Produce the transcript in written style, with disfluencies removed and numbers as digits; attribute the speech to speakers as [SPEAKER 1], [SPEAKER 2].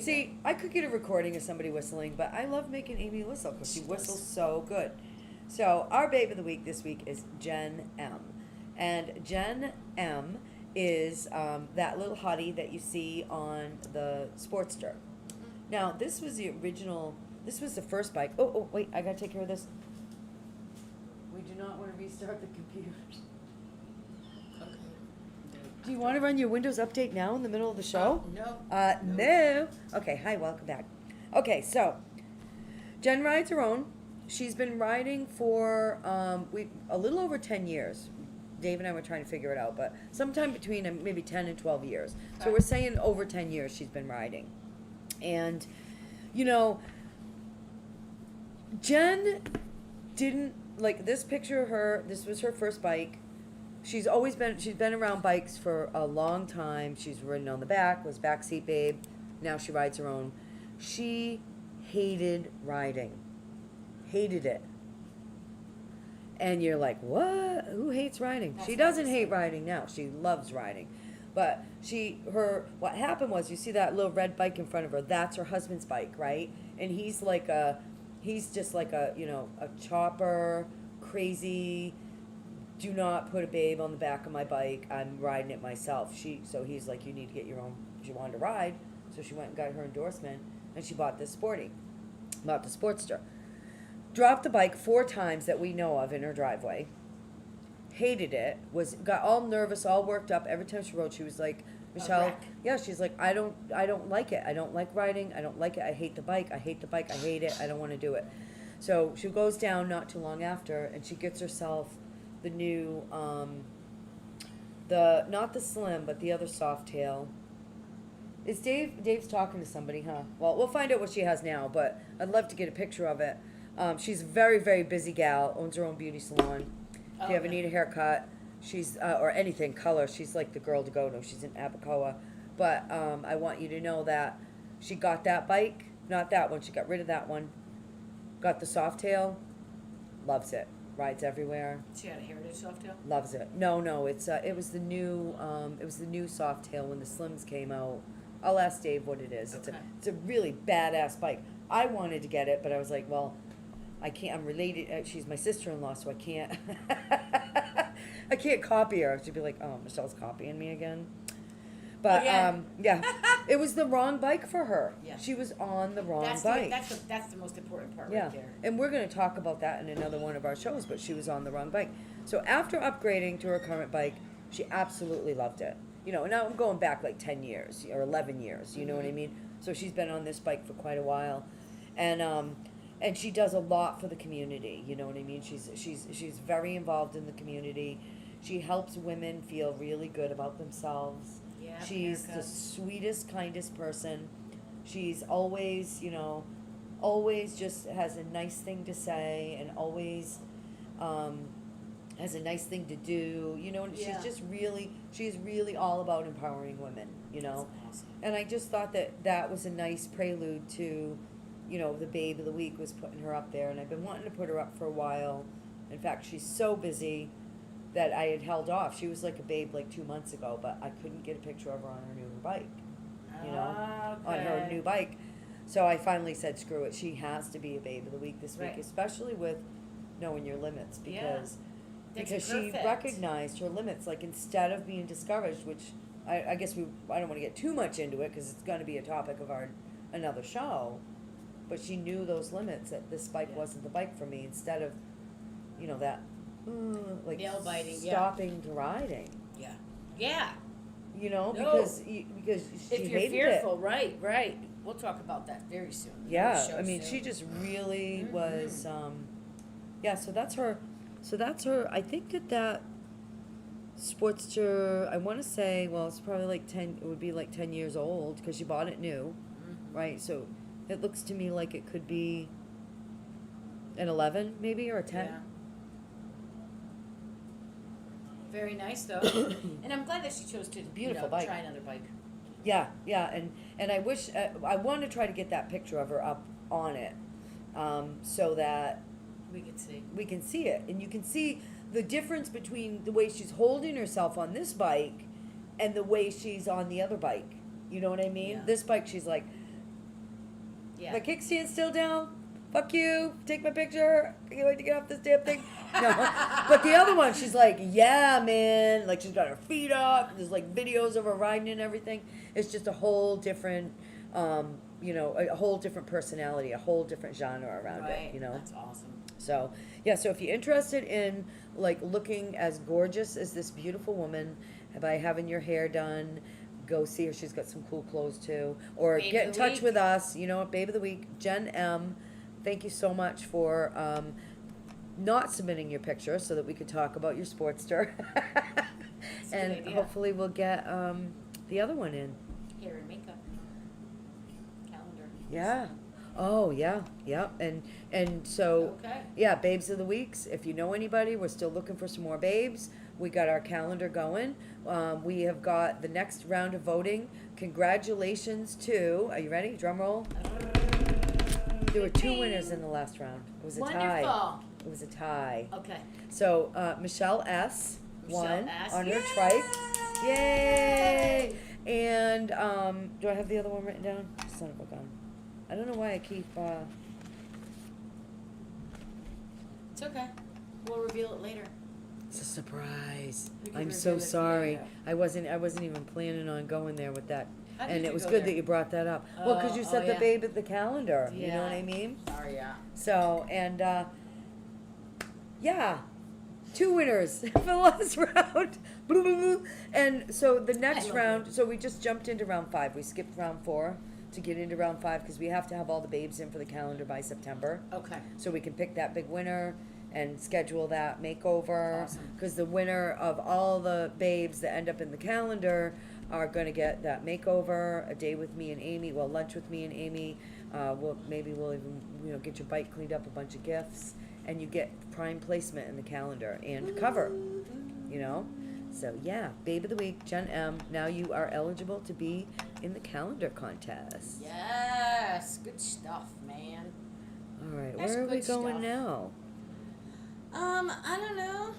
[SPEAKER 1] you
[SPEAKER 2] See, I could get a recording of somebody whistling, but I love making Amy whistle because she whistles so good. So our babe of the week this week is Jenn M. And Jenn M is that little hottie that you see on the Sportster. Now, this was the original, this was the first bike. Oh, wait, I gotta take care of this. We do not want to restart the computer.
[SPEAKER 1] Okay.
[SPEAKER 2] Do you want to run your Windows update now in the middle of the show?
[SPEAKER 1] No.
[SPEAKER 2] No. Okay, hi, welcome back. Okay, so Jenn rides her own. She's been riding for a little over 10 years. Dave and I were trying to figure it out, but sometime between maybe 10 and 12 years. So
[SPEAKER 1] Okay.
[SPEAKER 2] we're saying over 10 years she's been riding. And, you know, Jenn didn't, like this picture of her, this was her first bike. She's been around bikes for a long time. She's ridden on the back, was backseat babe. Now she rides her own. She hated riding. Hated it. And you're like, what? Who hates riding?
[SPEAKER 1] That's
[SPEAKER 2] She
[SPEAKER 1] not
[SPEAKER 2] doesn't
[SPEAKER 1] the
[SPEAKER 2] hate
[SPEAKER 1] same.
[SPEAKER 2] riding now. She loves riding. But what happened was, you see that little red bike in front of her, that's her husband's bike, right? And he's just like a, a chopper, crazy, do not put a babe on the back of my bike. I'm riding it myself. So he's like, you need to get your own, she wanted to ride. So she went and got her endorsement and she bought the Sportster. Dropped the bike 4 times that we know of in her driveway. Hated it. Got all nervous, all worked up. Every time she rode, she was like, Michelle,
[SPEAKER 1] wreck.
[SPEAKER 2] yeah, she's like, I don't like it. I don't like riding. I don't like it. I hate the bike. I hate it. I don't want to do it. So she goes down not too long after, and she gets herself the new, not the slim, but the other soft tail. Is Dave's talking to somebody, huh? Well, we'll find out what she has now, but I'd love to get a picture of it. She's a very, very busy gal, owns her own beauty salon. If you ever need a haircut, she's, or anything, color, she's like the girl to go to. She's in Abacoa. But I want you to know that she got that bike, not that one, she got rid of that one. Got the soft tail, loves it. Rides everywhere.
[SPEAKER 1] She had a Heritage Softail?
[SPEAKER 2] Loves it. No, it was the new soft tail when the Slims came out. I'll ask Dave what it is.
[SPEAKER 1] Okay.
[SPEAKER 2] It's a really badass bike. I wanted to get it, but I was like, well, I can't. I'm related. She's my sister-in-law, so I can't. I can't copy her. She'd be like, "Oh, Michelle's copying me again." But
[SPEAKER 1] Again.
[SPEAKER 2] yeah, it was the wrong bike for her.
[SPEAKER 1] Yeah.
[SPEAKER 2] She was on the wrong
[SPEAKER 1] That's
[SPEAKER 2] bike.
[SPEAKER 1] that's the most important part
[SPEAKER 2] Yeah,
[SPEAKER 1] right there.
[SPEAKER 2] and we're going to talk about that in another one of our shows, but she was on the wrong bike. So after upgrading to her current bike, she absolutely loved it. Now I'm going back like 10 years or 11 years, you know what I mean? So she's been on this bike for quite a while. And she does a lot for the community, you know what I mean? She's very involved in the community. She helps women feel really good about themselves.
[SPEAKER 1] Yeah,
[SPEAKER 2] She's the
[SPEAKER 1] haircuts.
[SPEAKER 2] sweetest, kindest person. She's always, always just has a nice thing to say and always has a nice thing to do. And
[SPEAKER 1] Yeah.
[SPEAKER 2] she's really all about empowering women,
[SPEAKER 1] That's awesome.
[SPEAKER 2] And I just thought that was a nice prelude to, the babe of the week was putting her up there. And I've been wanting to put her up for a while. In fact, she's so busy that I had held off. She was like a babe like 2 months ago, but I couldn't get a picture of her on her new bike, on her new bike. So I finally said, screw it. She has to be a babe of the week this week,
[SPEAKER 1] Right.
[SPEAKER 2] especially with knowing your limits, because
[SPEAKER 1] That's
[SPEAKER 2] she
[SPEAKER 1] perfect.
[SPEAKER 2] recognized her limits. Like, instead of being discouraged, which I guess I don't want to get too much into it because it's going to be a topic of another show, but she knew those limits, that this bike
[SPEAKER 1] Yeah.
[SPEAKER 2] wasn't the bike for me. Instead of, that like
[SPEAKER 1] Nail biting, yeah.
[SPEAKER 2] stopping to riding,
[SPEAKER 1] Yeah. Yeah.
[SPEAKER 2] because she
[SPEAKER 1] If you're
[SPEAKER 2] hated
[SPEAKER 1] fearful,
[SPEAKER 2] it.
[SPEAKER 1] right. We'll talk about that very soon.
[SPEAKER 2] Yeah,
[SPEAKER 1] Very show
[SPEAKER 2] I mean,
[SPEAKER 1] soon.
[SPEAKER 2] she just really
[SPEAKER 1] Mhm.
[SPEAKER 2] was. So that's her. So that's her. I think that Sportster. I want to say, well, it's probably like 10. It would be like 10 years old because she bought it new,
[SPEAKER 1] Mhm.
[SPEAKER 2] right? So it looks to me like it could be an 11, maybe, or a 10.
[SPEAKER 1] Yeah. Very nice though, and I'm glad that she chose to
[SPEAKER 2] Beautiful bike.
[SPEAKER 1] try another bike.
[SPEAKER 2] Yeah, and I wish I want to try to get that picture of her up on it, so that
[SPEAKER 1] We could see.
[SPEAKER 2] we can see it, and you can see the difference between the way she's holding herself on this bike and the way she's on the other bike. You know what I mean?
[SPEAKER 1] Yeah.
[SPEAKER 2] This bike, she's like
[SPEAKER 1] Yeah.
[SPEAKER 2] My kickstand's still down. Fuck you. Take my picture. I can't wait to get off this damn thing. No. But the other one, she's like, yeah, man. Like, she's got her feet up. There's like videos of her riding and everything. It's just a whole different, a whole different personality, a whole different genre around it,
[SPEAKER 1] That's awesome.
[SPEAKER 2] So, yeah, so if you're interested in, like, looking as gorgeous as this beautiful woman by having your hair done, go see her. She's got some cool clothes, too. Or
[SPEAKER 1] Babe
[SPEAKER 2] get
[SPEAKER 1] of
[SPEAKER 2] in
[SPEAKER 1] the
[SPEAKER 2] touch
[SPEAKER 1] week.
[SPEAKER 2] with us. You know what, Babe of the Week, Jenn M. Thank you so much for not submitting your picture so that we could talk about your Sportster.
[SPEAKER 1] That's a
[SPEAKER 2] And
[SPEAKER 1] good idea.
[SPEAKER 2] hopefully we'll get the other one in.
[SPEAKER 1] Hair and makeup. Calendar.
[SPEAKER 2] Yeah. Oh, yeah. Yeah. And so,
[SPEAKER 1] Okay.
[SPEAKER 2] yeah, Babes of the Weeks. If you know anybody, we're still looking for some more babes. We got our calendar going. We have got the next round of voting. Congratulations to, are you ready? Drum roll. There were 2 winners in the last round. It was a tie.
[SPEAKER 1] Wonderful.
[SPEAKER 2] It was a tie.
[SPEAKER 1] Okay.
[SPEAKER 2] So, Michelle S. won
[SPEAKER 1] S.
[SPEAKER 2] on her
[SPEAKER 1] Yay!
[SPEAKER 2] trike. Yay! And, do I have the other one written down? Son of a gun. I don't know why I keep,
[SPEAKER 1] It's okay. We'll reveal it later.
[SPEAKER 2] it's a surprise.
[SPEAKER 1] We can
[SPEAKER 2] I'm so
[SPEAKER 1] reveal it
[SPEAKER 2] sorry.
[SPEAKER 1] later.
[SPEAKER 2] I wasn't even planning on going there with that.
[SPEAKER 1] How did
[SPEAKER 2] And
[SPEAKER 1] you
[SPEAKER 2] it was
[SPEAKER 1] go
[SPEAKER 2] good
[SPEAKER 1] there?
[SPEAKER 2] that you brought that up. Well, because you said the
[SPEAKER 1] yeah.
[SPEAKER 2] babe at the calendar. You know what I
[SPEAKER 1] Yeah.
[SPEAKER 2] mean?
[SPEAKER 1] Sorry, yeah.
[SPEAKER 2] So, and, yeah. 2 winners for the last round. Boo, boo, boo. And so the next
[SPEAKER 1] love
[SPEAKER 2] round, so we just jumped into round 5. We skipped round 4 to get into round 5 because we have to have all the babes in for the calendar by September.
[SPEAKER 1] Okay.
[SPEAKER 2] So we can pick that big winner and schedule that makeover.
[SPEAKER 1] Awesome.
[SPEAKER 2] Because the winner of all the babes that end up in the calendar are going to get that makeover, a day with me and Amy, well, lunch with me and Amy. We'll even, get your bike cleaned up, a bunch of gifts, and you get prime placement in the calendar and cover, So, yeah, Babe of the Week, Jenn M. Now you are eligible to be in the calendar contest.
[SPEAKER 1] Yes. Good stuff, man.
[SPEAKER 2] All right,
[SPEAKER 1] That's
[SPEAKER 2] where are we
[SPEAKER 1] good
[SPEAKER 2] going
[SPEAKER 1] stuff.
[SPEAKER 2] now?
[SPEAKER 1] I don't know.